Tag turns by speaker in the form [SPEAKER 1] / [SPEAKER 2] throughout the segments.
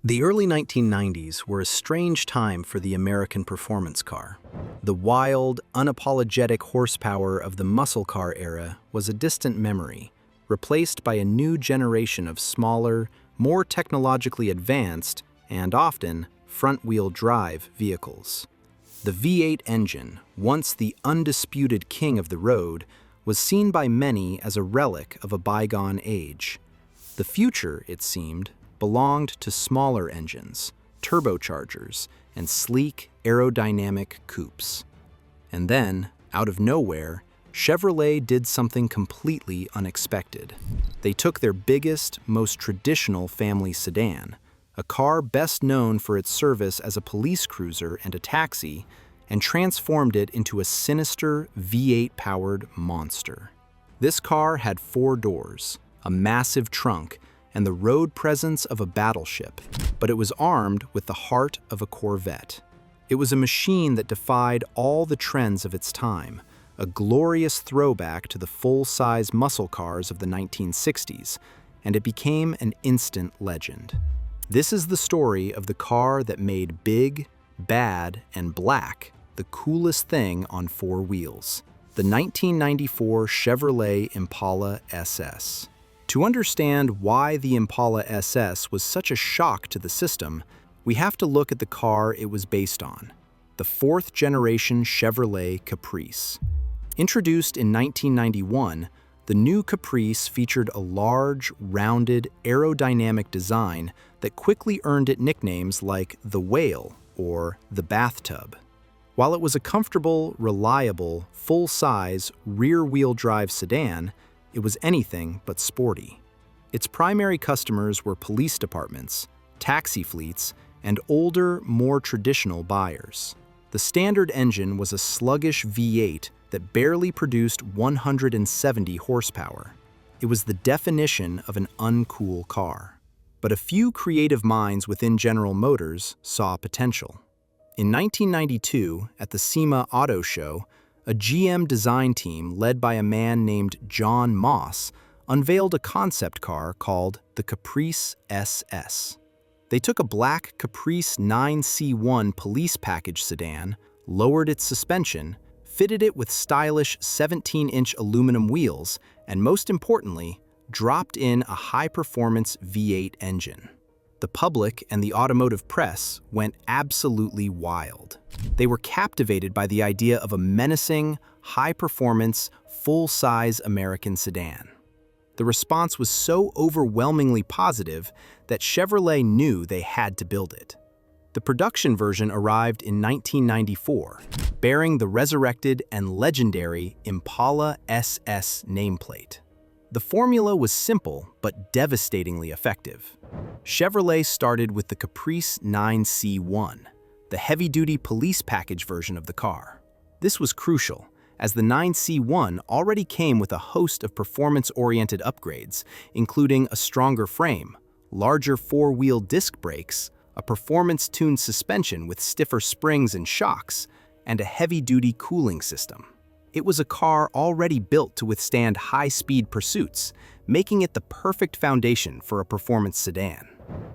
[SPEAKER 1] The early 1990s were a strange time for the American performance car. The wild, unapologetic horsepower of the muscle car era was a distant memory, replaced by a new generation of smaller, more technologically advanced, and often front-wheel drive vehicles. The V8 engine, once the undisputed king of the road, was seen by many as a relic of a bygone age. The future, it seemed, belonged to smaller engines, turbochargers, and sleek, aerodynamic coupes. And then, out of nowhere, Chevrolet did something completely unexpected. They took their biggest, most traditional family sedan, a car best known for its service as a police cruiser and a taxi, and transformed it into a sinister V8-powered monster. This car had 4 doors, a massive trunk, and the road presence of a battleship, but it was armed with the heart of a Corvette. It was a machine that defied all the trends of its time, a glorious throwback to the full-size muscle cars of the 1960s, and it became an instant legend. This is the story of the car that made big, bad, and black the coolest thing on 4 wheels, the 1994 Chevrolet Impala SS. To understand why the Impala SS was such a shock to the system, we have to look at the car it was based on, the 4th-generation Chevrolet Caprice. Introduced in 1991, the new Caprice featured a large, rounded, aerodynamic design that quickly earned it nicknames like the Whale or the Bathtub. While it was a comfortable, reliable, full-size, rear-wheel drive sedan, it was anything but sporty. Its primary customers were police departments, taxi fleets, and older, more traditional buyers. The standard engine was a sluggish V8 that barely produced 170 horsepower. It was the definition of an uncool car. But a few creative minds within General Motors saw potential. In 1992, at the SEMA Auto Show, a GM design team led by a man named John Moss unveiled a concept car called the Caprice SS. They took a black Caprice 9C1 police package sedan, lowered its suspension, fitted it with stylish 17-inch aluminum wheels, and most importantly, dropped in a high-performance V8 engine. The public and the automotive press went absolutely wild. They were captivated by the idea of a menacing, high-performance, full-size American sedan. The response was so overwhelmingly positive that Chevrolet knew they had to build it. The production version arrived in 1994, bearing the resurrected and legendary Impala SS nameplate. The formula was simple but devastatingly effective. Chevrolet started with the Caprice 9C1, the heavy-duty police package version of the car. This was crucial, as the 9C1 already came with a host of performance-oriented upgrades, including a stronger frame, larger 4-wheel disc brakes, a performance-tuned suspension with stiffer springs and shocks, and a heavy-duty cooling system. It was a car already built to withstand high-speed pursuits, making it the perfect foundation for a performance sedan.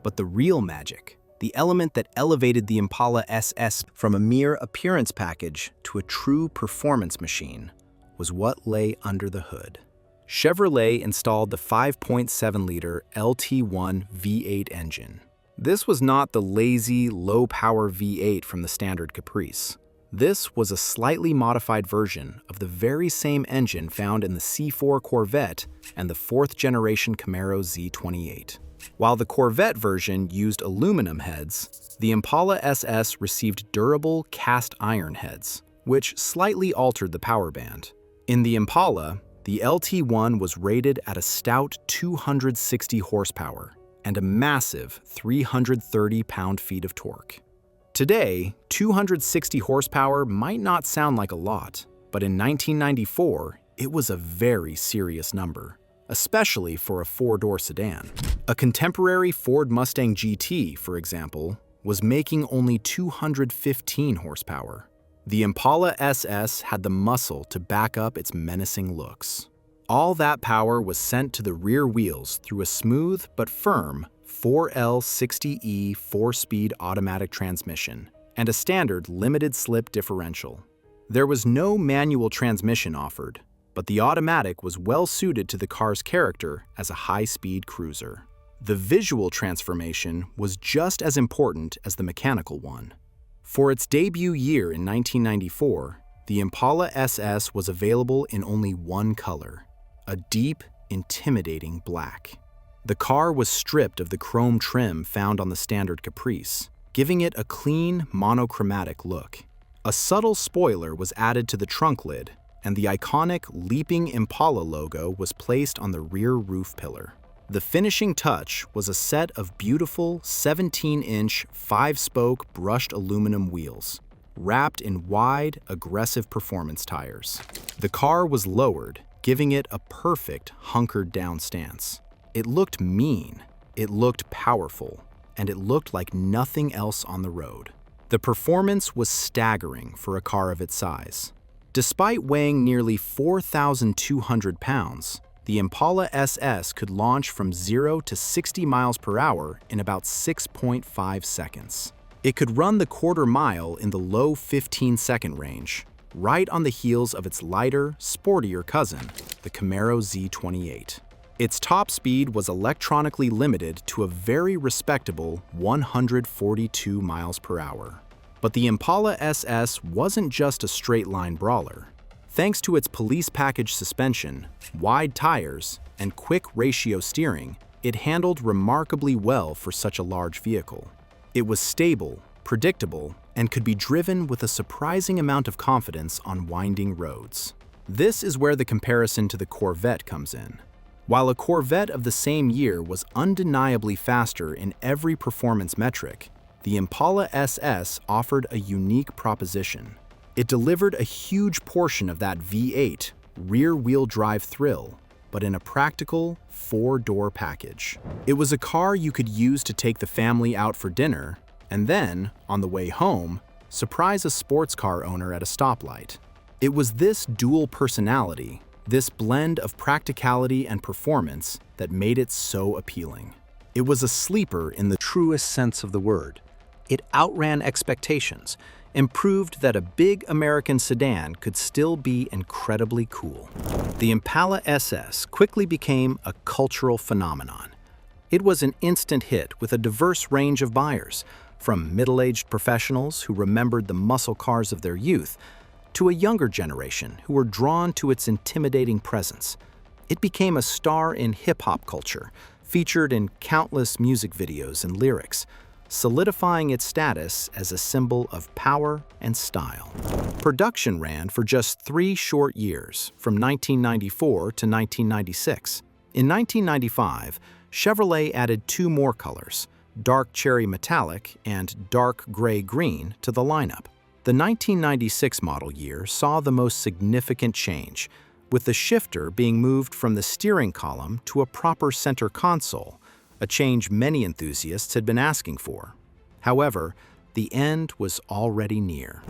[SPEAKER 1] But the real magic, the element that elevated the Impala SS from a mere appearance package to a true performance machine, was what lay under the hood. Chevrolet installed the 5.7-liter LT1 V8 engine. This was not the lazy, low-power V8 from the standard Caprice. This was a slightly modified version of the very same engine found in the C4 Corvette and the 4th-generation Camaro Z28. While the Corvette version used aluminum heads, the Impala SS received durable cast iron heads, which slightly altered the power band. In the Impala, the LT1 was rated at a stout 260 horsepower and a massive 330 pound-feet of torque. Today, 260 horsepower might not sound like a lot, but in 1994, it was a very serious number, especially for a 4-door sedan. A contemporary Ford Mustang GT, for example, was making only 215 horsepower. The Impala SS had the muscle to back up its menacing looks. All that power was sent to the rear wheels through a smooth but firm 4L60E 4-speed automatic transmission, and a standard limited-slip differential. There was no manual transmission offered, but the automatic was well suited to the car's character as a high-speed cruiser. The visual transformation was just as important as the mechanical one. For its debut year in 1994, the Impala SS was available in only one color, a deep, intimidating black. The car was stripped of the chrome trim found on the standard Caprice, giving it a clean, monochromatic look. A subtle spoiler was added to the trunk lid, and the iconic leaping Impala logo was placed on the rear roof pillar. The finishing touch was a set of beautiful 17-inch 5-spoke brushed aluminum wheels, wrapped in wide, aggressive performance tires. The car was lowered, giving it a perfect hunkered-down stance. It looked mean, it looked powerful, and it looked like nothing else on the road. The performance was staggering for a car of its size. Despite weighing nearly 4,200 pounds, the Impala SS could launch from 0 to 60 miles per hour in about 6.5 seconds. It could run the quarter mile in the low 15-second range, right on the heels of its lighter, sportier cousin, the Camaro Z28. Its top speed was electronically limited to a very respectable 142 miles per hour. But the Impala SS wasn't just a straight-line brawler. Thanks to its police package suspension, wide tires, and quick ratio steering, it handled remarkably well for such a large vehicle. It was stable, predictable, and could be driven with a surprising amount of confidence on winding roads. This is where the comparison to the Corvette comes in. While a Corvette of the same year was undeniably faster in every performance metric, the Impala SS offered a unique proposition. It delivered a huge portion of that V8 rear-wheel drive thrill, but in a practical 4-door package. It was a car you could use to take the family out for dinner, and then, on the way home, surprise a sports car owner at a stoplight. It was this dual personality, this blend of practicality and performance, that made it so appealing. It was a sleeper in the truest sense of the word. It outran expectations and proved that a big American sedan could still be incredibly cool. The Impala SS quickly became a cultural phenomenon. It was an instant hit with a diverse range of buyers, from middle-aged professionals who remembered the muscle cars of their youth, to a younger generation who were drawn to its intimidating presence. It became a star in hip-hop culture, featured in countless music videos and lyrics, solidifying its status as a symbol of power and style. Production ran for just 3 short years, from 1994 to 1996. In 1995, Chevrolet added 2 more colors, dark cherry metallic and dark gray green, to the lineup. The 1996 model year saw the most significant change, with the shifter being moved from the steering column to a proper center console, a change many enthusiasts had been asking for. However, the end was already near.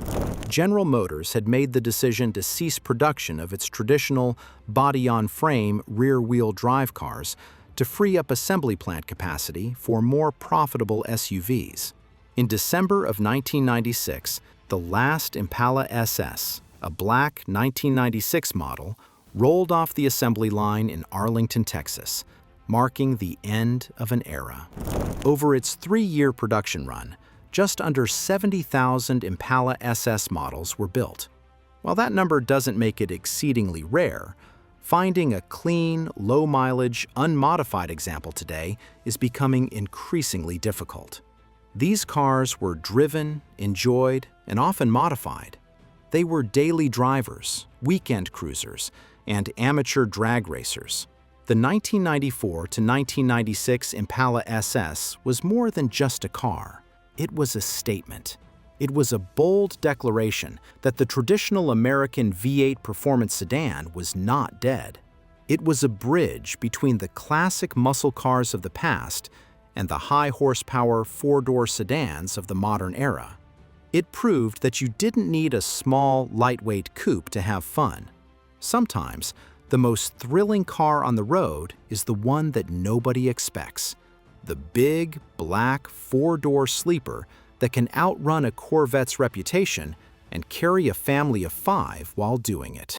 [SPEAKER 1] General Motors had made the decision to cease production of its traditional body-on-frame rear-wheel drive cars to free up assembly plant capacity for more profitable SUVs. In December of 1996, the last Impala SS, a black 1996 model, rolled off the assembly line in Arlington, Texas, marking the end of an era. Over its 3-year production run, just under 70,000 Impala SS models were built. While that number doesn't make it exceedingly rare, finding a clean, low-mileage, unmodified example today is becoming increasingly difficult. These cars were driven, enjoyed, and often modified. They were daily drivers, weekend cruisers, and amateur drag racers. The 1994 to 1996 Impala SS was more than just a car. It was a statement. It was a bold declaration that the traditional American V8 performance sedan was not dead. It was a bridge between the classic muscle cars of the past and the high-horsepower 4-door sedans of the modern era. It proved that you didn't need a small, lightweight coupe to have fun. Sometimes, the most thrilling car on the road is the one that nobody expects. the big, black, four-door sleeper that can outrun a Corvette's reputation and carry a family of 5 while doing it.